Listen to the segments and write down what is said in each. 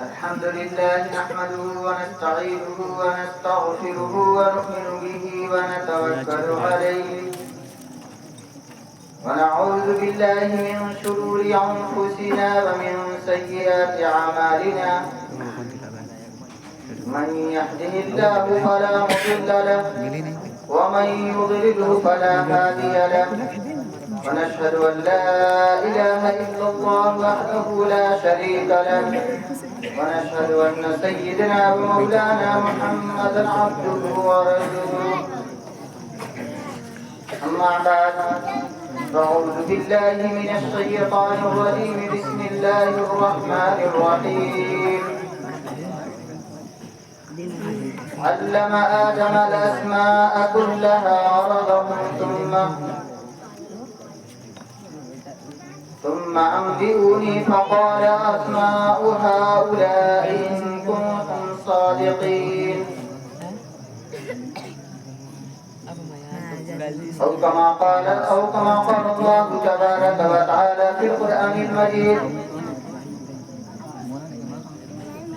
الحمد لله نحمده ونستعينه ونستغفره ونؤمن به ونتوكل عليه ونعوذ بالله من شرور أنفسنا ومن سيئات أعمالنا من يهده الله فلا مضل له ومن يضلله فلا هادي له ونشهد أن لا إله إلا الله وحده لا شريك له ونشهد أن سيدنا ومولانا محمدا عبده ورسوله أما بعد فأعوذ بالله من الشيطان الرجيم بسم الله الرحمن الرحيم علم آدم الأسماء كلها عرضهم ثم أنبئوني فقال أسماء هؤلاء إن كنتم صادقين أو كما قال الله تبارك وتعالى في القرآن المجيد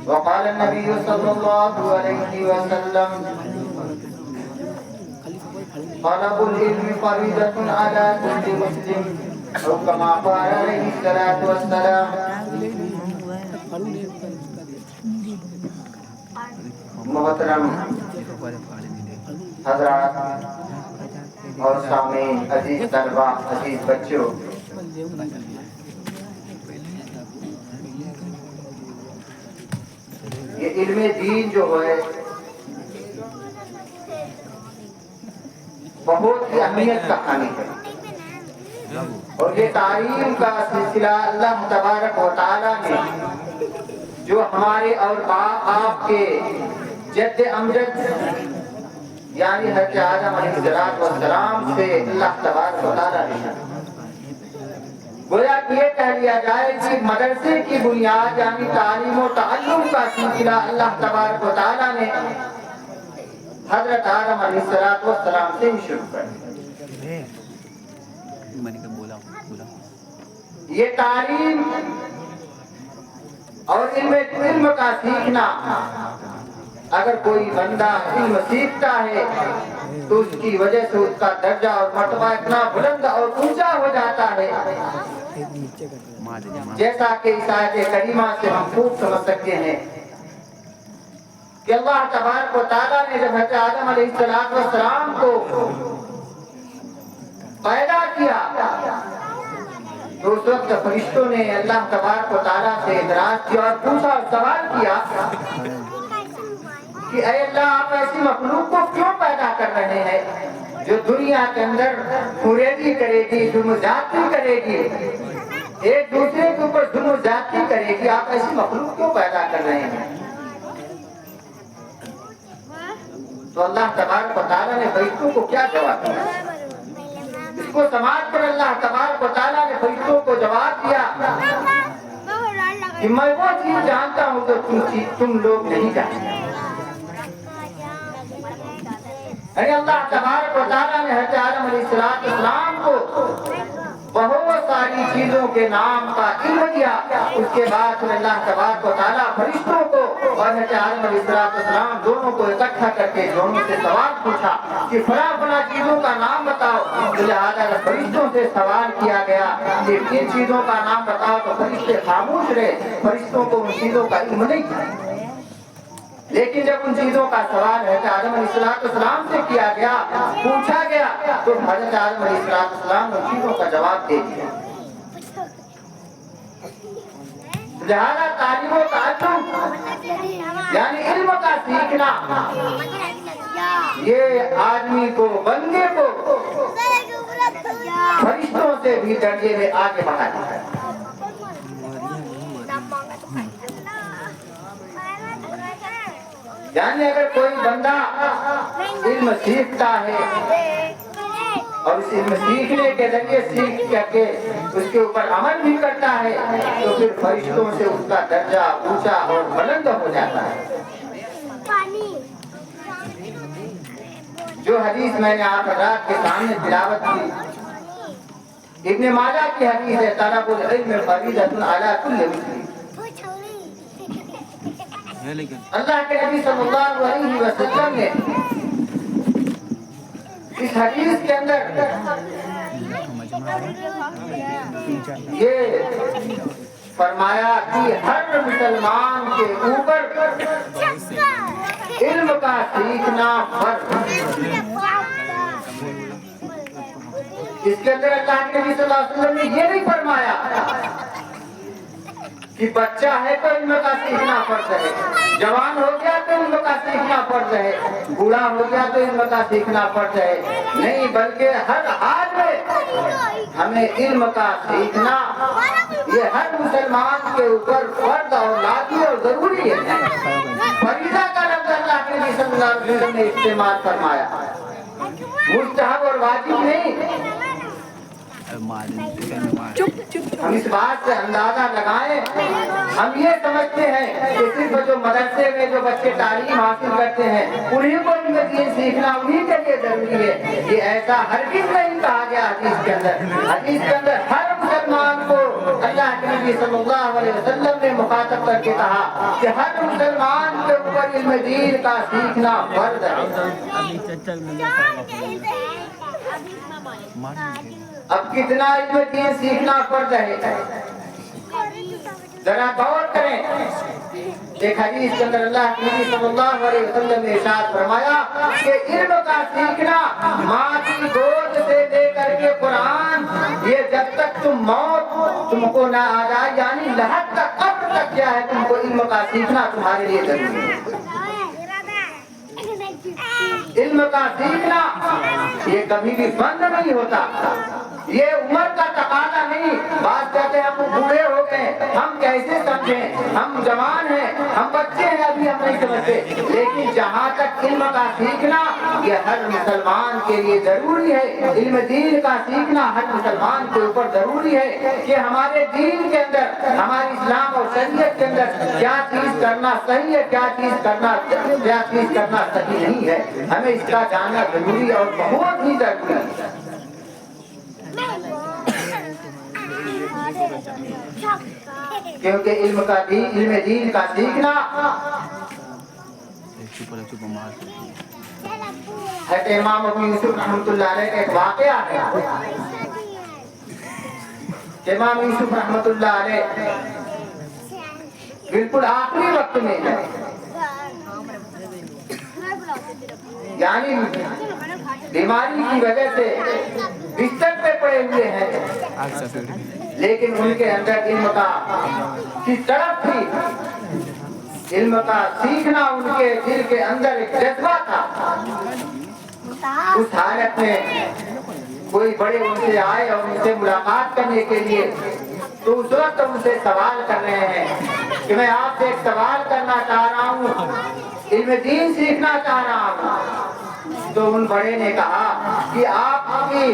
وقال النبي صلى الله عليه وسلم طلب العلم فريضة على كل مسلم أو كما قال عليه الصلاة والسلام. محترم حضرات اور سامعین، عزیز طلباء، عزیز بچوں، یہ علم دین جو ہے بہت ہی اہمیت کا حامل ہے، اور یہ تعلیم کا سلسلہ اللہ تبارک و تعالیٰ نے جو ہمارے اور آپ کے جد امجد یعنی حضرت آدم علیہ السلام سے اللہ تبارک و تعالیٰ نے گویا کہ یہ کہہ لیا جائے کہ مدرسے کی بنیاد یعنی تعلیم و تعلم کا سلسلہ اللہ تبارک و تعالیٰ نے حضرت آدم علیہ السلام سے ہی شروع کر دیا. یہ تعلیم اور علم کا سیکھنا، اگر کوئی بندہ علم سیکھتا ہے تو اس کی وجہ سے اس کا درجہ اور مرتبہ اتنا بلند اور اونچا ہو جاتا ہے، جیسا کہ اس آیت کریمہ سے ہم خوب سمجھ سکتے ہیں کہ اللہ تبارک و تعالیٰ نے جب حضرت آدم علیہ السلام کو پیدا کیا تو اس وقت فرشتوں نے اللہ تبارک و تعالیٰ سے اعتراض کیا اور پوچھا اور سوال کیا کہ اے اللہ، آپ ایسی مخلوق کو کیوں پیدا کر رہے ہیں جو دنیا کے اندر فریبی کرے گی، ظلم و زیادتی کرے گی، ایک دوسرے کے اوپر ظلم و زیادتی کرے گی، آپ ایسی مخلوق کیوں پیدا کر رہے ہیں؟ تو اللہ تبارک و تعالیٰ نے فرشتوں کو کیا جواب دیا؟ اس کو سماعت کر اللہ تبارک و تعالیٰ نے فرشتوں کو جواب دیا کہ میں وہ چیز جانتا ہوں جو تم لوگ نہیں جانتے. اللہ تبارک و تعالیٰ نے حضرت آدم علیہ السلام کو بہت ساری چیزوں کے نام کا علم دیا. اس کے بعد اللہ تبارک و تعالیٰ فرشتوں کو اور حضرت آدم علیہ السلام دونوں کو اکٹھا کر کے دونوں سے سوال پوچھا کہ فلاں فلاں چیزوں کا نام بتاؤ. لہٰذا فرشتوں سے سوال کیا گیا کہ کن چیزوں کا نام بتاؤ تو فرشتے خاموش رہے، فرشتوں کو ان چیزوں کا علم نہیں تھا. لیکن جب ان چیزوں کا سوال حضرت آدم علیہ السلام سے کیا گیا، پوچھا گیا، تو حضرت آدم علیہ السلام نے ان چیزوں کا جواب دے دیا. لہذا تعلیم و تعلم یعنی علم کا سیکھنا یہ آدمی کو، بندے کو فرشتوں سے بھی درجے میں آگے بڑھا دیتا ہے. یعنی اگر کوئی بندہ علم سیکھتا ہے اور اس علم سیکھنے کے ذریعے سیکھ کر کے اس کے اوپر عمل بھی کرتا ہے تو پھر فرشتوں سے اس کا درجہ اونچا اور بلند ہو جاتا ہے. جو حدیث میں نے آپ حضرات کے سامنے تلاوت کی، ابن ماجہ کی حدیث ہے طلب العلم فریضۃ علی کل مسلم. اللہ کے نبی صلی اللہ علیہ وسلم نے اس حدیث کے اندر یہ فرمایا کہ ہر مسلمان کے اوپر علم کا سیکھنا فرض ہے. اس کے اندر اللہ کے نبی صلی اللہ علیہ وسلم نے یہ نہیں فرمایا کہ بچہ ہے تو علم کا سیکھنا فرض ہے, جوان ہو گیا تو علم کا سیکھنا فرض ہے, بوڑھا ہو گیا تو علم کا سیکھنا فرض ہے. نہیں, بلکہ ہر حال میں ہمیں علم کا سیکھنا یہ ہر مسلمان کے اوپر فرض اور لازمی اور ضروری ہے. فریضہ کا لفظ اللہ کے نبی صلی اللہ علیہ وسلم نے استعمال فرمایا, مستحب اور واجب نہیں. ہم اس بات سے اندازہ لگائیں, ہم یہ سمجھتے ہیں کہ صرف جو مدرسے میں جو بچے تعلیم حاصل کرتے ہیں انہیں کو علم دین سیکھنا انہیں کے لیے ضروری ہے. یہ ایسا ہرگز نہیں کہا گیا حدیث کے اندر. حدیث کے اندر ہر مسلمان کو اللہ کے نبی صلی اللہ علیہ وسلم نے مخاطب کر کے کہا کہ ہر مسلمان کے اوپر علم دین کا سیکھنا فرض ہے. اب کتنا علم دین سیکھنا فرض ہے, ذرا غور کریں. ایک حدیث کے اندر اللہ کے نبی صلی اللہ علیہ وسلم نے ارشاد فرمایا کہ علم کا سیکھنا ماں کی گود سے لے کر کے قرآن, یہ جب تک موت تم کو نہ آ جائے, یعنی لحد تک, قبر تک کیا ہے تم کو علم کا سیکھنا تمہارے لیے ضروری ہے. علم کا سیکھنا یہ کبھی بھی بند نہیں ہوتا, یہ عمر کا تقاضا نہیں. بات کہتے ہیں ہم بوڑھے ہو گئے, ہم کیسے سمجھیں, ہم جوان ہیں, ہم بچے ہیں, ابھی ہم نہیں سمجھتے. لیکن جہاں تک علم کا سیکھنا یہ ہر مسلمان کے لیے ضروری ہے. علم دین کا سیکھنا ہر مسلمان کے اوپر ضروری ہے کہ ہمارے دین کے اندر, ہمارے اسلام اور شریعت کے اندر کیا چیز کرنا صحیح ہے, کیا چیز کرنا صحیح نہیں ہے. ہمیں اس کا جاننا ضروری اور بہت ہی ضروری ہے. کیونکہ علم دین کا سیکھنا حضرت امام ابو یوسف رحمۃ اللہ علیہ کا ایک واقعہ ہے. امام یوسف رحمۃ اللہ علیہ بالکل آخری وقت میں ہے, یعنی بیماری کی وجہ سے بستر پہ پڑے ہوئے ہیں, لیکن ان کے اندر علم کا کی طرف تھی, علم کا سیکھنا ان کے دل کے اندر ایک جذبہ تھا. اس حالت میں کوئی بڑے ان سے آئے اور ان سے ملاقات کرنے کے لیے, تو اس وقت ان سے سوال کر رہے ہیں کہ میں آپ سے ایک سوال کرنا چاہ رہا ہوں, علم دین سیکھنا چاہ رہا ہوں. تو ان بڑے نے کہا کہ آپ کی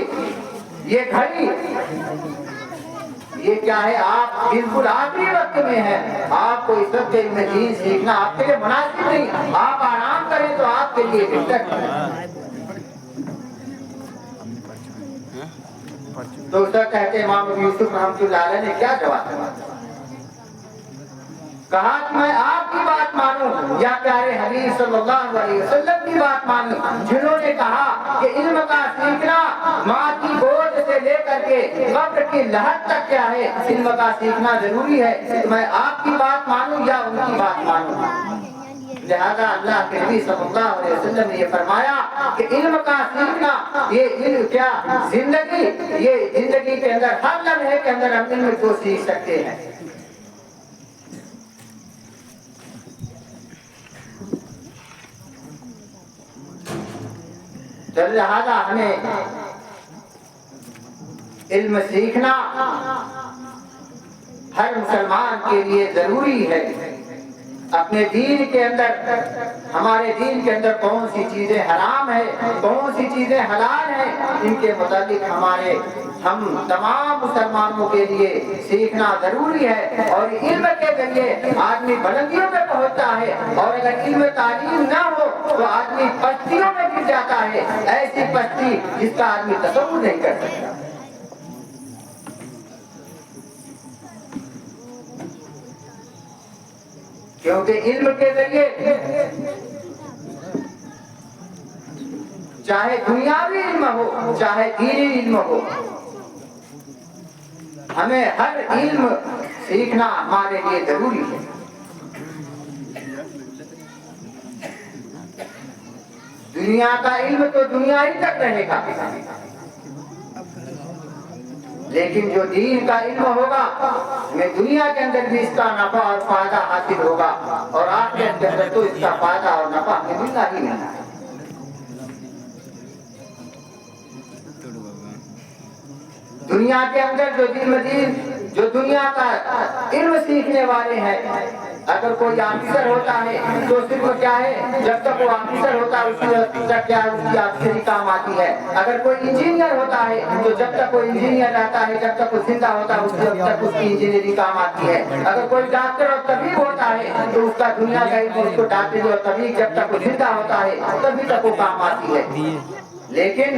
یہ گھڑی یہ کیا ہے, آپ بالکل آخری وقت میں ہیں, آپ کو اس وقت علم دین سیکھنا آپ کے لیے مناسب نہیں, آپ آرام کریں تو آپ کے لیے بہتر ہے. تو اس وقت کہتے امام ابو یوسف رحمۃ اللہ علیہ نے کیا جواب دیا, کہا کہ میں آپ کی بات مانوں یا پیارے حبیب صلی اللہ علیہ وسلم کی بات مانوں, جنہوں نے کہا کہ علم کا سیکھنا ماں کی گود سے لے کر کے قبر کی لحد تک کیا ہے, علم کا سیکھنا ضروری ہے. میں آپ کی بات مانوں یا ان کی بات مانوں. لہذا اللہ کے نبی صلی اللہ علیہ وسلم نے یہ فرمایا کہ علم کا سیکھنا یہ علم کیا زندگی, یہ زندگی کے اندر ہر لمحے کے اندر ہم علم کو سیکھ سکتے ہیں. لہذا ہمیں علم سیکھنا ہر مسلمان کے لیے ضروری ہے. اپنے دین کے اندر, ہمارے دین کے اندر کون سی چیزیں حرام ہیں, کون سی چیزیں حلال ہیں, ان کے متعلق ہم تمام مسلمانوں کے لیے سیکھنا ضروری ہے. اور علم کے ذریعے آدمی بلندیوں میں پہنچتا ہے, اور اگر علم تعلیم نہ ہو تو آدمی پستیوں میں گر جاتا ہے, ایسی پستی جس کا آدمی تصور نہیں کر سکتا. کیونکہ علم کے ذریعے چاہے دنیاوی علم ہو چاہے دینی علم ہو، ہمیں ہر علم سیکھنا ہمارے لیے ضروری ہے۔ دنیا کا علم تو دنیا ہی تک رہے گا، لیکن جو دین کا علم ہوگا ہمیں دنیا کے اندر بھی اس کا نفع اور فائدہ حاصل ہوگا، اور آخرت کے اندر تو اس کا فائدہ اور نفع ہمیں ملنا ہی ملنا ہے۔ دنیا کے اندر جو دنیا کا علم سیکھنے والے ہیں، اگر کوئی آفیسر ہوتا ہے تو صرف کیا ہے، جب تک وہ آفیسر ہوتا ہے اس تک کیا اس کی آفیسری کام آتی ہے۔ اگر کوئی انجینئر ہوتا ہے تو جب تک کوئی انجینئر رہتا ہے، جب تک وہ زندہ ہوتا ہے اس تک اس کی انجینئرنگ کام آتی ہے۔ اگر کوئی ڈاکٹر اور طبیب ہوتا ہے تو اس کا دنیا کا علم اس کو ڈاکٹری اور طبیب جب تک وہ زندہ ہوتا ہے تبھی تک وہ کام آتی ہے۔ لیکن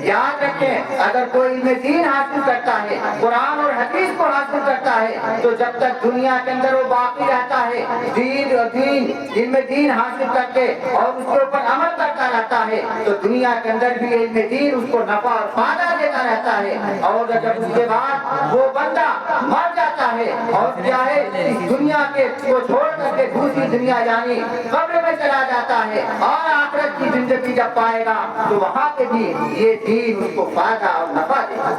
یاد رکھیں، اگر کوئی علم دین حاصل کرتا ہے، قرآن اور حدیث کو حاصل کرتا ہے، تو جب تک دنیا کے اندر وہ باقی رہتا ہے، علم دین حاصل کر کے اور اس کے اوپر عمل کرتا رہتا ہے، تو دنیا کے اندر بھی علم دین اس کو نفع اور فائدہ دیتا رہتا ہے۔ اور جب اس کے بعد وہ بندہ مر جاتا ہے اور کیا ہے، اس دنیا کو چھوڑ کر کے دوسری دنیا یعنی قبر میں چلا جاتا ہے، اور آخرت کی زندگی جب پائے گا تو وہاں پہ بھی یہ دین اس کو فائدہ اور نفع دے گا۔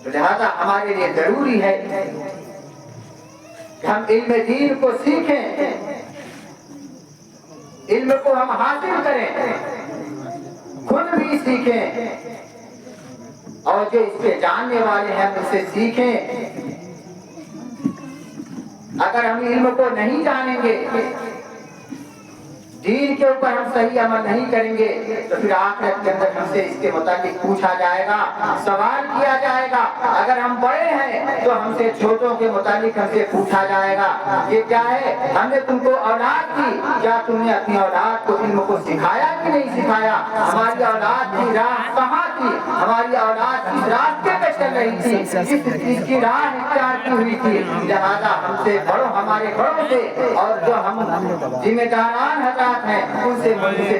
لہذا ہمارے لیے ضروری ہے کہ ہم علم دین کو سیکھیں، علم کو ہم حاصل کریں، خود بھی سیکھیں، اور جو اس کے جاننے والے ہیں ان سے سیکھیں۔ اگر ہم علم کو نہیں جانیں گے، دین کے اوپر ہم صحیح عمل نہیں کریں گے، تو پھر آخرت کے اندر ہم سے اس کے متعلق پوچھا جائے گا، سوال کیا جائے گا۔ اگر ہم بڑے ہیں تو ہم سے چھوٹوں کے متعلق ہم سے پوچھا جائے گا، یہ کیا ہے، ہم نے تم کو اولاد دی، کیا تم نے اپنی اولاد کو علم کو سکھایا کہ نہیں سکھایا؟ ہماری اولاد کی راہ کہاں تھی؟ ہماری اولاد کس راستے پہ چل رہی تھی؟ کس چیز کی راہ اختیار کی ہوئی تھی؟ لہذا ہم سے بڑوں، ہمارے بڑوں سے، اور جو ہم ذمہ داران حضرات ہیں ان سے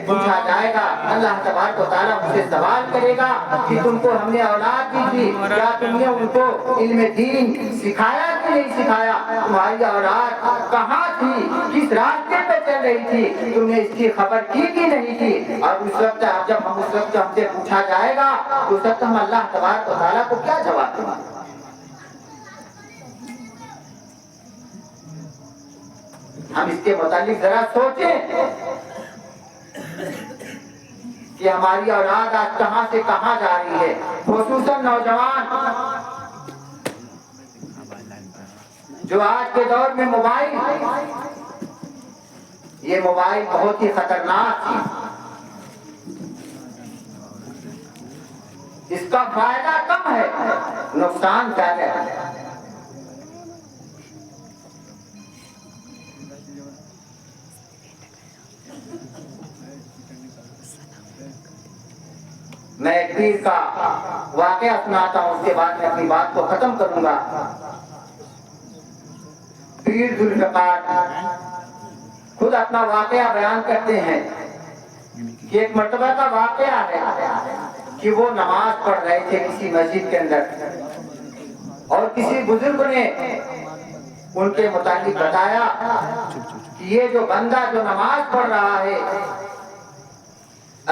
پوچھا جائے گا۔ اللہ تبارک و تعالیٰ ان سے سوال کرے گا کہ تم کو ہم نے اولاد دی تھی، کیا تم نے ان کو علم دین سکھایا کہ نہیں سکھایا؟ تمہاری اولاد کہاں تھی، کس راستے پہ چل رہی تھی، تم نے اس کی خبر کی کہ نہیں کی؟ اور اس وقت جب ہم سے پوچھا جائے گا تو اس وقت ہم اللہ تبارک و تعالیٰ کو کیا جواب دیں گے؟ ہم اس کے متعلق ذرا سوچیں کہ ہماری اولاد آج کہاں سے کہاں جا رہی ہے، خصوصاً نوجوان جو آج کے دور میں یہ موبائل بہت ہی خطرناک ہے۔ اس کا فائدہ کم ہے، نقصان زیادہ ہے۔ میں ایک پیر کا واقعہ سناتا ہوں، اس کے بعد میں اپنی بات کو ختم کروں گا۔ پیر ذوالفقار خود اپنا واقعہ بیان کرتے ہیں کہ ایک مرتبہ کا واقعہ ہے کہ وہ نماز پڑھ رہے تھے کسی مسجد کے اندر، اور کسی بزرگ نے ان کے متعلق بتایا کہ یہ جو بندہ جو نماز پڑھ رہا ہے،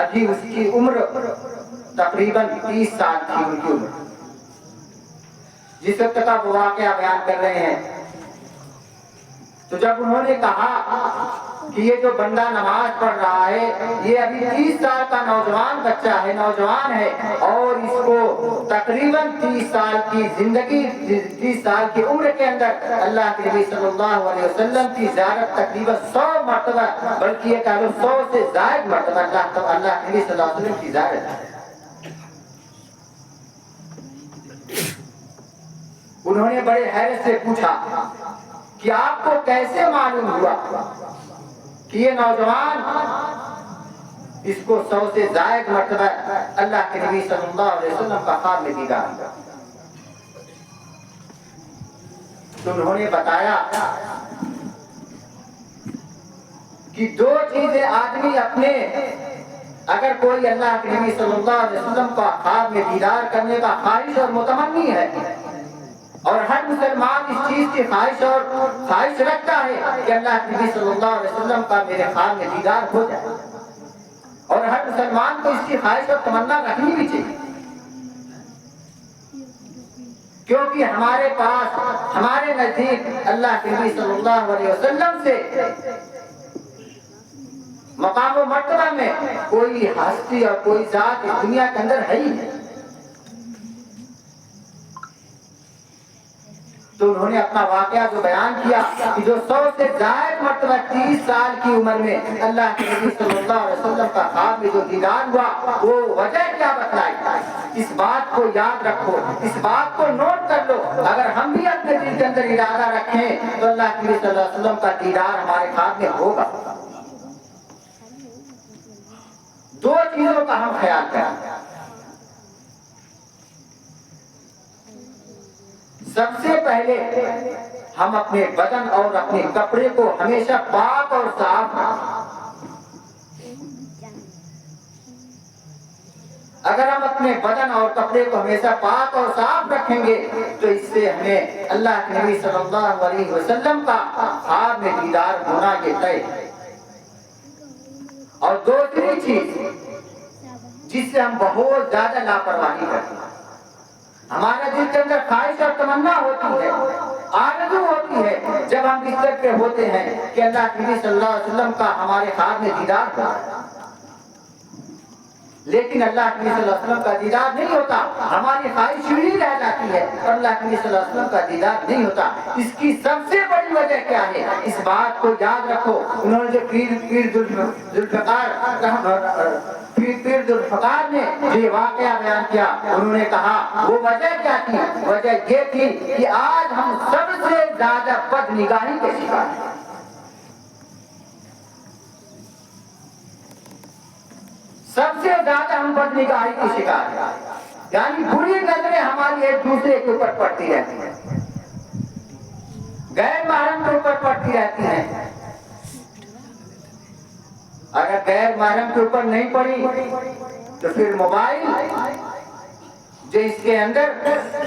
ابھی اس کی عمر تقریباً 30 سال تھی، ان کی عمر جس وقت کا وہ واقعہ بیان کر رہے ہیں۔ تو جب انہوں نے کہا کہ یہ جو بندہ نماز پڑھ رہا ہے یہ ابھی 30 سال کا نوجوان بچہ ہے، نوجوان ہے، اور اس کو تقریباً 30 سال کی زندگی، 30 سال کی عمر کے اندر اللہ کے نبی صلی اللہ علیہ وسلم کی زیارت تقریباً 100 مرتبہ، بلکہ یہ کہہ لو 100 سے زائد مرتبہ اللہ کے نبی صلی اللہ علیہ وسلم کی زیارت ہے۔ انہوں نے بڑے حیرت سے پوچھا کہ آپ کو کیسے معلوم ہوا کہ یہ نوجوان اس کو 100 سے زائد مرتبہ اللہ کے نبی صلی اللہ علیہ وسلم کا خواب میں دیدار ہوا؟ تو انہوں نے بتایا کہ دو چیزیں آدمی اپنے، اگر کوئی اللہ کے نبی صلی اللہ علیہ وسلم کا خواب میں دیدار کرنے کا خواہش اور متمنی ہے، اور ہر مسلمان اس چیز کی خواہش رکھتا ہے کہ اللہ کے نبی صلی اللہ علیہ وسلم کا میرے خواب میں دیدار ہو جائے، اور ہر مسلمان کو اس کی خواہش اور تمنا رکھنی بھی چاہیے، کیونکہ ہمارے پاس، ہمارے نزدیک اللہ کے نبی صلی اللہ علیہ وسلم سے مقام و مرتبہ میں کوئی ہستی اور کوئی ذات اس دنیا کے اندر ہے ہی نہیں۔ تو انہوں نے اپنا واقعہ جو بیان کیا کہ جو 100 سے زائد مرتبہ 30 سال کی عمر میں اللہ کے نبی صلی اللہ علیہ وسلم کا خواب میں جو دیدار ہوا، وہ وجہ کیا بتلائی؟ اس بات کو یاد رکھو، اس بات کو نوٹ کر لو، اگر ہم بھی اپنے دل کے اندر ارادہ رکھیں تو اللہ کے نبی صلی اللہ علیہ وسلم کا دیدار ہمارے خواب میں ہوگا۔ دو چیزوں کا ہم خیال کریں۔ سب سے پہلے ہم اپنے بدن اور اپنے کپڑے کو ہمیشہ پاک اور صاف رکھیں۔ اگر ہم اپنے بدن اور کپڑے کو ہمیشہ پاک اور صاف رکھیں گے تو اس سے ہمیں اللہ کے نبی صلی اللہ علیہ وسلم کا خواب میں دیدار ہونا یہ طے ہے۔ اور دوسری چیز جس سے ہم بہت زیادہ لاپرواہی کرتے ہیں، ہمارے دل کے اندر خواہش اور تمنا ہوتی ہے، آرزو ہوتی ہے جب ہم بستر پہ ہوتے ہیں کہ اللہ کے نبی صلی اللہ علیہ وسلم کا ہمارے خواب میں دیدار ہو، لیکن اللہ کے نبی صلی اللہ علیہ وسلم کا دیدار نہیں ہوتا، ہماری خواہش یوں ہی رہ جاتی ہے اور اللہ کے نبی صلی اللہ علیہ وسلم کا دیدار نہیں ہوتا۔ اس کی سب سے بڑی وجہ کیا ہے؟ اس بات کو یاد رکھو، انہوں نے جو پیر ذوالفقار نے جو یہ واقعہ بیان کیا، انہوں نے کہا وہ وجہ کیا تھی؟ وجہ یہ تھی کہ آج ہم سب سے زیادہ بد نگاہی کے شکار ہیں۔ سب سے زیادہ ہم بد نگاہی کی شکار ہیں، یعنی بری نظریں ہماری ایک دوسرے کے اوپر پڑتی رہتی ہیں، غیر محرم کے اوپر پڑتی رہتی ہیں۔ اگر غیر محرم کے اوپر نہیں پڑی تو پھر موبائل جو اس کے اندر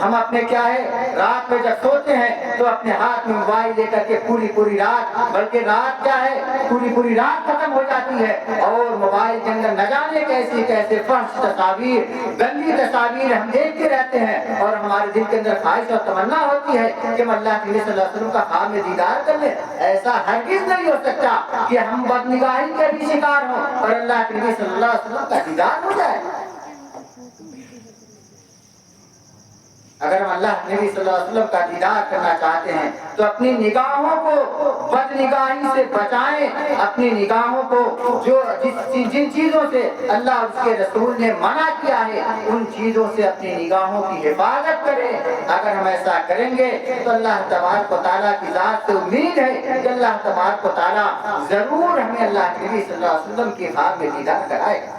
ہم اپنے کیا ہے، رات میں جب سوتے ہیں تو اپنے ہاتھ میں موبائل لے کر کے پوری رات، بلکہ رات کیا ہے، پوری رات ختم ہو جاتی ہے، اور موبائل کے اندر نہ جانے کیسے فحش تصاویر، گندی تصاویر ہم دیکھتے رہتے ہیں، اور ہمارے دل کے اندر خواہش اور تمنا ہوتی ہے کہ ہم اللہ کے نبی صلی اللہ علیہ وسلم کا خواب میں دیدار کر لیں۔ ایسا ہرگز نہیں ہو سکتا کہ ہم بد نگاہی کے بھی شکار ہوں اور اللہ کے نبی صلی اللہ علیہ وسلم کا دیدار ہو جائے۔ اگر ہم اللہ کے نبی صلی اللہ علیہ وسلم کا دیدار کرنا چاہتے ہیں تو اپنی نگاہوں کو بد نگاہی سے بچائیں، اپنی نگاہوں کو جن چیزوں سے اللہ اور اس کے رسول نے منع کیا ہے ان چیزوں سے اپنی نگاہوں کی حفاظت کریں۔ اگر ہم ایسا کریں گے تو اللہ تبارک و تعالیٰ کی ذات سے امید ہے کہ اللہ تبارک و تعالیٰ ضرور ہمیں اللہ کے نبی صلی اللہ علیہ وسلم کے خواب میں دیدار کرائے گا۔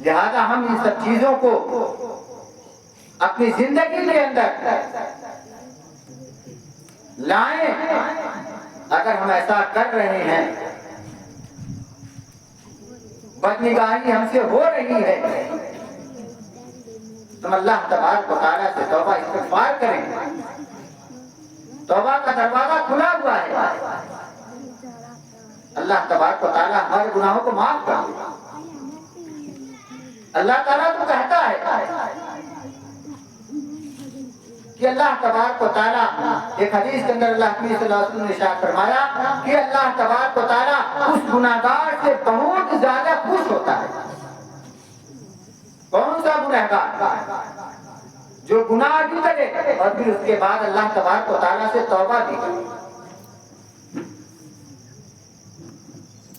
لہذا ہم ان سب چیزوں کو اپنی زندگی کے اندر لائیں۔ اگر ہم ایسا کر رہے ہیں، بد نگاہی ہم سے ہو رہی ہے، تو اللہ تبارک و تعالیٰ سے توبہ استغفار کریں۔ توبہ کا دروازہ کھلا ہوا ہے، اللہ تبارک و تعالیٰ ہمارے گناہوں کو معاف کر دے۔ اللہ تعالیٰ تو کہتا ہے کہ اللہ تبارک و تعالیٰ، ایک حدیث کے اندر اللہ کے نبی صلی اللہ علیہ وسلم نے ارشاد فرمایا کہ اللہ تبارک و تعالیٰ اس گناہگار سے بہت زیادہ خوش ہوتا ہے۔ کون سا گناہگار؟ جو گناہ بھی کرے اور پھر اس کے بعد اللہ تبارک و تعالیٰ سے توبہ بھی کرے۔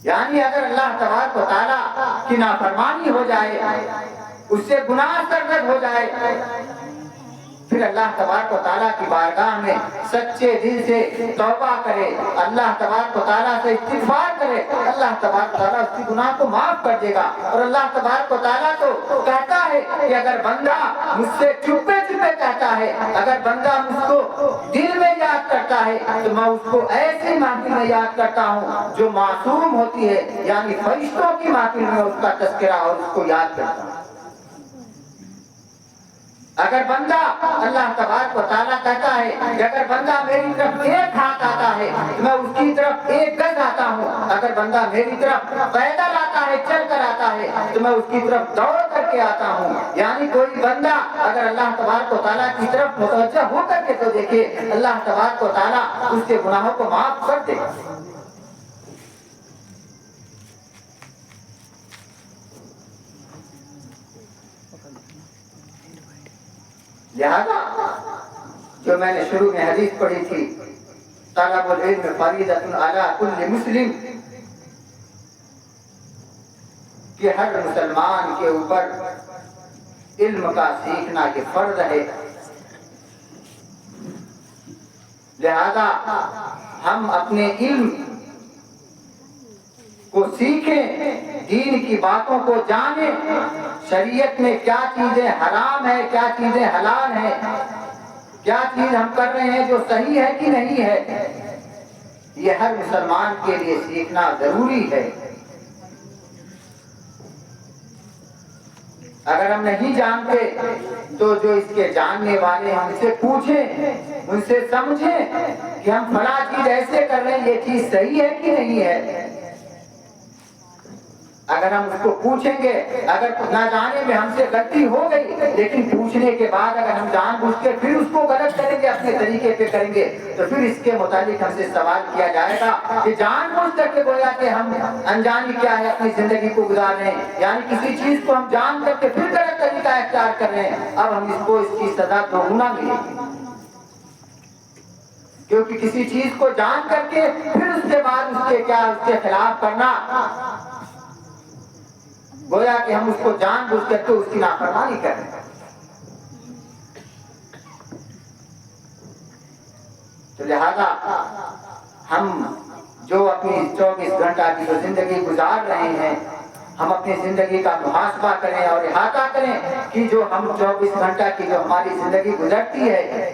یعنی اگر اللہ تبارک و تعالیٰ کی نافرمانی ہو جائے، اس سے گناہ سرزد ہو جائے، پھر اللہ تبارک و تعالیٰ کی بارگاہ میں سچے دل سے توبہ کرے، اللہ تبارک و تعالیٰ سے استغفار کرے، اللہ تبارک و تعالیٰ اس کی گناہ کو معاف کر دے گا۔ اور اللہ تبارک و تعالیٰ تو کہتا ہے کہ اگر بندہ مجھ سے چپے چپے کہتا ہے، اگر بندہ مجھ کو دل میں یاد کرتا ہے تو میں اس کو ایسی محفل میں یاد کرتا ہوں جو معصوم ہوتی ہے، یعنی فرشتوں کی محفل میں اس کا تذکرہ اور اس کو یاد کرتا ہوں۔ اگر بندہ اللہ تبارک و تعالیٰ کہتا ہے کہ اگر بندہ میری طرف ایک ہاتھ آتا ہے تو میں اس کی طرف ایک گز آتا ہوں، اگر بندہ میری طرف پیدل آتا ہے، چل کر آتا ہے تو میں اس کی طرف دوڑ کر کے آتا ہوں۔ یعنی کوئی بندہ اگر اللہ تبارک و تعالیٰ کی طرف متوجہ ہو کر کے تو دیکھے، اللہ تبارک و تعالیٰ اس کے گناہوں کو معاف کر دے گا۔ لہذا جو میں نے شروع میں حدیث پڑھی تھی، طلب العلم فریضۃ علی کل مسلم، کہ ہر مسلمان کے اوپر علم کا سیکھنا یہ فرض ہے۔ لہذا ہم اپنے علم کو سیکھیں، دین کی باتوں کو جانیں، شریعت میں کیا چیزیں حرام ہے، کیا چیزیں حلال ہیں، کیا چیز ہم کر رہے ہیں جو صحیح ہے کہ نہیں ہے، یہ ہر مسلمان کے لیے سیکھنا ضروری ہے۔ اگر ہم نہیں جانتے تو جو اس کے جاننے والے ہم سے پوچھیں، ان سے سمجھیں کہ ہم فلاں چیز ایسے کر رہے ہیں، یہ چیز صحیح ہے کہ نہیں ہے۔ اگر ہم اس کو پوچھیں گے، اگر نہ جانے میں ہم سے غلطی ہو گئی لیکن پوچھنے کے بعد اگر ہم جان بوجھ کے پھر اس کو غلط کریں گے، اپنے طریقے پہ کریں گے، تو پھر اس کے متعلق ہم سے سوال کیا جائے گا کہ جان بوجھ کر کے گویا کہ ہم انجانی کیا ہے اپنی زندگی کو گزار رہے ہیں، یعنی کسی چیز کو ہم جان کر کے پھر غلط طریقہ اختیار کر رہے ہیں، اب ہم اس کی سزا دوگنا ملے گی۔ کیونکہ کسی چیز کو جان کر کے پھر اس کے بعد اس کے خلاف کرنا، گویا کہ ہم اس کو جان بوجھ کر کے اس کی نافرمانی کر رہے ہیں۔ تو لہذا ہم جو اپنی 24 گھنٹہ کی جو زندگی گزار رہے ہیں، ہم اپنی زندگی کا محاسبہ کریں اور احاطہ کریں کہ جو ہم 24 گھنٹہ کی جو ہماری زندگی گزرتی ہے،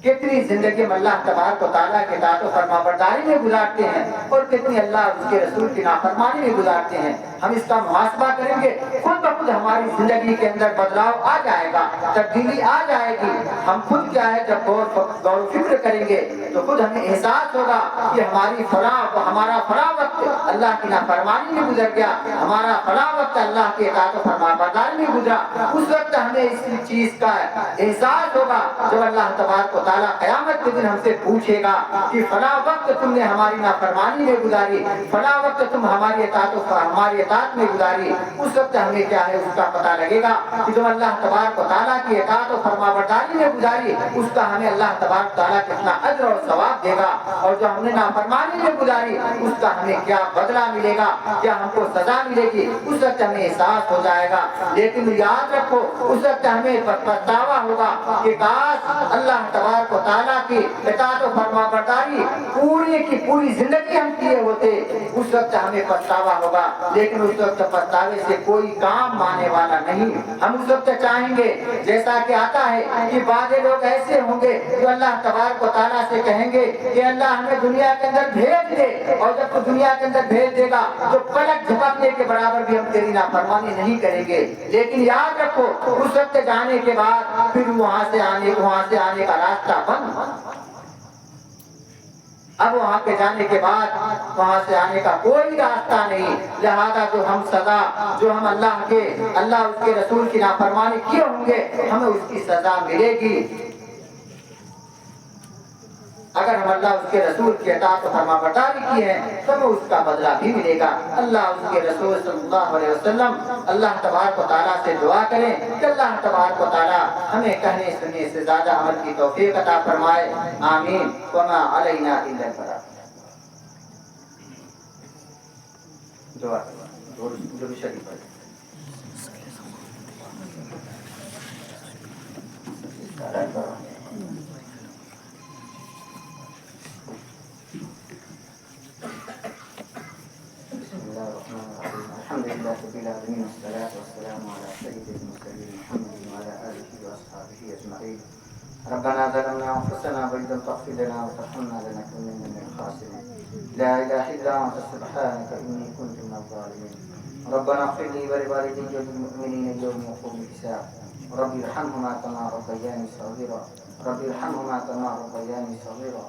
کتنی زندگی ہم اللہ تبارک و تعالیٰ کے اطاعت و فرمانبرداری میں گزارتے ہیں اور کتنی اللہ اور اس کے رسول کی نافرمانی میں گزارتے ہیں۔ ہم اس کا محاسبہ کریں گے، خود بخود ہماری زندگی کے اندر بدلاؤ آ جائے گا، تبدیلی آ جائے گی۔ ہم خود کیا ہے جب غور و فکر کریں گے تو خود ہمیں احساس ہوگا کہ ہمارا فلاں وقت اللہ کی نافرمانی میں گزر گیا، ہمارا فلاں وقت اللہ کے اطاعت و فرمانبرداری میں گزرا۔ اس وقت ہمیں اس چیز کا احساس ہوگا جب اللہ تبارک و تعالیٰ قیامت کے دن ہم سے پوچھے گا کہ فلاں وقت تم نے ہماری نافرمانی میں گزاری، فلاں وقت تم ہماری اطاعت میں گزاری۔ اس وقت ہمیں کیا ہے اس کا پتہ لگے گا کہ تم اللہ تبارک و تعالیٰ کی اطاعت و فرمانبرداری میں گزاری، اس کا ہمیں اللہ تبارک و تعالیٰ کتنا اجر اور ثواب دے گا، اور جو ہم نے نافرمانی میں گزاری اس کا ہمیں کیا بدلہ ملے گا، کیا ہم کو سزا ملے گی، اس وقت ہمیں احساس ہو جائے گا۔ لیکن یاد رکھو اس وقت ہمیں پچھتاوا ہوگا کہ کاش اللہ تبارک و تعالیٰ کی اطاعت و فرمانبرداری پوری کی پوری زندگی ہم کیے ہوتے، اس وقت ہمیں پچھتاوا ہوگا۔ لیکن اس وقت پچھتاوے سے کوئی کام آنے والا نہیں۔ ہم اس وقت چاہیں گے، جیسا کہ آتا ہے کہ بعض لوگ ایسے ہوں گے جو اللہ تبارک و تعالیٰ سے کہیں گے کہ اللہ ہمیں دنیا کے اندر بھیج دے، اور جب تو دنیا کے اندر بھیج دے گا تو پلک جھپکنے کے برابر بھی ہم تیری نافرمانی نہیں کریں گے۔ لیکن یاد رکھو اس وقت جانے کے بعد پھر وہاں سے آنے کا راستہ بند۔ اب وہاں پہ جانے کے بعد وہاں سے آنے کا کوئی راستہ نہیں۔ لہذا جو ہم سزا جو ہم اللہ اس کے رسول کی نافرمانی کیے ہوں گے ہمیں اس کی سزا ملے گی۔ اگر ہم اللہ اس کے رسول کی اطاعت و فرمانبرداری کی ہے تو ہمیں اس کا بدلہ بھی ملے گا۔ اللہ اس کے رسول صلی اللہ علیہ وسلم اللہ تبارک و تعالیٰ سے دعا کریں کہ اللہ تبارک و تعالیٰ ہمیں کہنے سننے سے زیادہ عمل کی توفیق عطا فرمائے، آمین۔ وما علینا الا البلاغ۔ دعا جو شریف ہے الحمد لله رب العالمين والصلاة والسلام على سيد المرسلين محمد وعلى آله وأصحابه أجمعين. ربنا ظلمنا أنفسنا وإن لم تغفر لنا وترحمنا لنكونن من الخاسرين. لا إله إلا أنت سبحانك إني كنت من الظالمين. ربنا اغفر لي ولوالدي وللمؤمنين يوم يقوم الحساب. رب ارحمهما كما ربياني صغيرا. رب ارحمهما كما ربياني صغيرا.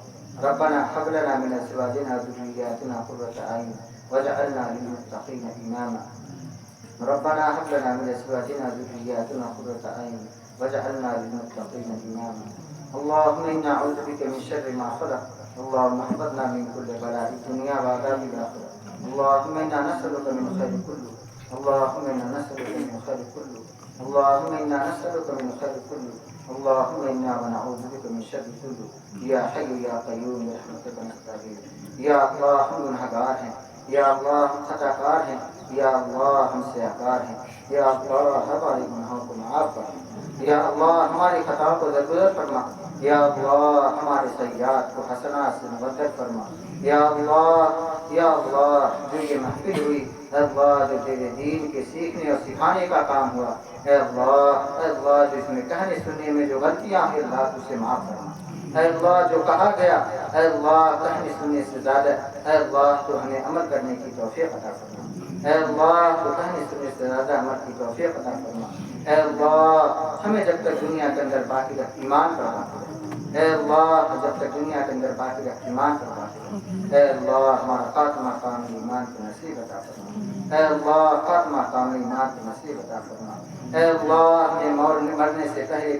ربنا هب لنا من أزواجنا وذرياتنا قرة أعين واجعلنا للمتقين إماما. ربنا هب لنا من أزواجنا وذرياتنا قرة أعين واجعلنا للمتقين إماما. اللهم إنا نعوذ بك من شر ما خلق. اللهم احفظنا من كل بلاء الدنيا وعذاب الآخرة. اللهم إنا نسألك من خير كله. اللهم إنا نسألك من خير كله. اللهم إنا نسألك من خير كله. اللهم إنا ونعوذ بك من شر كله. یا حی یا قیوم برحمتک نستغیث. یا اللہ ہم گنہگار ہیں. یا اللہ ہم خطا کار ہیں. یا اللہ ہم سیاہکار ہیں. یا اللہ ہمارے گناہوں کو معاف فرما. یا اللہ ہماری خطاؤں کو درگزر فرما. یا اللہ ہمارے سیئات کو حسنات سے مبدل فرما. یا اللہ جو یہ محفل ہوئی اللہ جو تیرے دین کے سیکھنے اور سکھانے کا کام ہوا اے اللہ جو اس میں کہنے سننے میں جو غلطیاں ہیں اللہ تو اسے معاف فرما. اے اللہ جو کہا گیا اے اللہ کہنے سننے سے زیادہ اے اللہ تو ہمیں عمل کرنے کی توفیق عطا فرما. اے اللہ تو کہنے سننے سے زیادہ عمل کی توفیق عطا فرما. اے اللہ ہمیں جب تک دنیا کے اندر باقی رکھ ایمان پر باقی رکھ. اے اللہ جب تک دنیا کے اندر باقی رکھ ایمان پر باقی رکھ. اے اللہ ہمارا خاتمہ کامل ایمان کو نصیب عطا فرما. اے اللہ خاتمہ کامل ایمان کو نصیب عطا فرما. اے اللہ ہمیں مرنے سے پہلے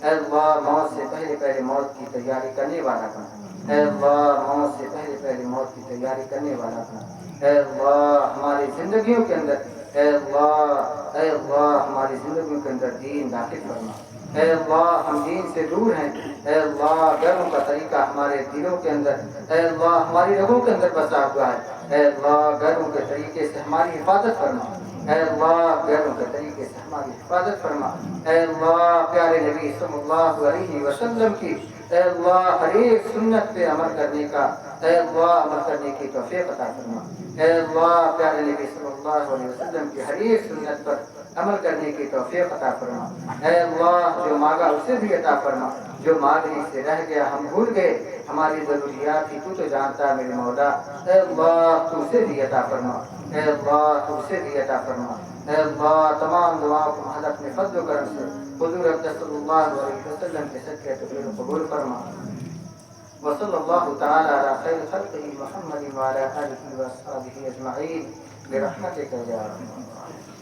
اے اللہ موت سے پہلے موت کی تیاری کرنے والا بنا. اے اللہ موت سے پہلے موت کی تیاری کرنے والا بنا. اے اللہ ہماری زندگیوں کے اندر اے اللہ ہماری زندگیوں کے اندر دین داخل فرما. اے اللہ ہم دین سے دور ہیں. اے اللہ گھروں کا طریقہ ہمارے دلوں کے اندر اے اللہ ہماری رگوں کے اندر بسا ہوا ہے. اے اللہ گھروں کے طریقے سے ہماری حفاظت فرما. اے اللہ گھروں کے طریقے سے ہماری حفاظت فرما. اے اللہ پیارے نبی صلی اللہ علیہ وسلم کی اے اللہ ہر ایک سنت پہ عمل کرنے کا اے اللہ عمل کرنے کی توفیق عطا فرما. اے اللہ پیارے نبی صلی اللہ علیہ وسلم کی ہر ایک سنت پر عمل کرنے کی توفیق عطا فرما. اے اللہ جو مانگا اسے بھی عطا فرما. جو مانگنے سے رہ گیا ہم بھول گئے ہماری ضروریات ہی تو جانتا ہے میرے مولا. اے اللہ تو اسے بھی عطا فرما. اے اللہ تو اسے بھی عطا فرما. اے اللہ تمام دعاؤں کو محض اپنے فضل و کرم سے حضور صلی اللہ علیہ وسلم کے صدقے قبول فرما. وصلی اللہ تعالی علی خیر خلقہ محمد وعلی آلہ وصحبہ اجمعین برحمتک یا ارحم الراحمین.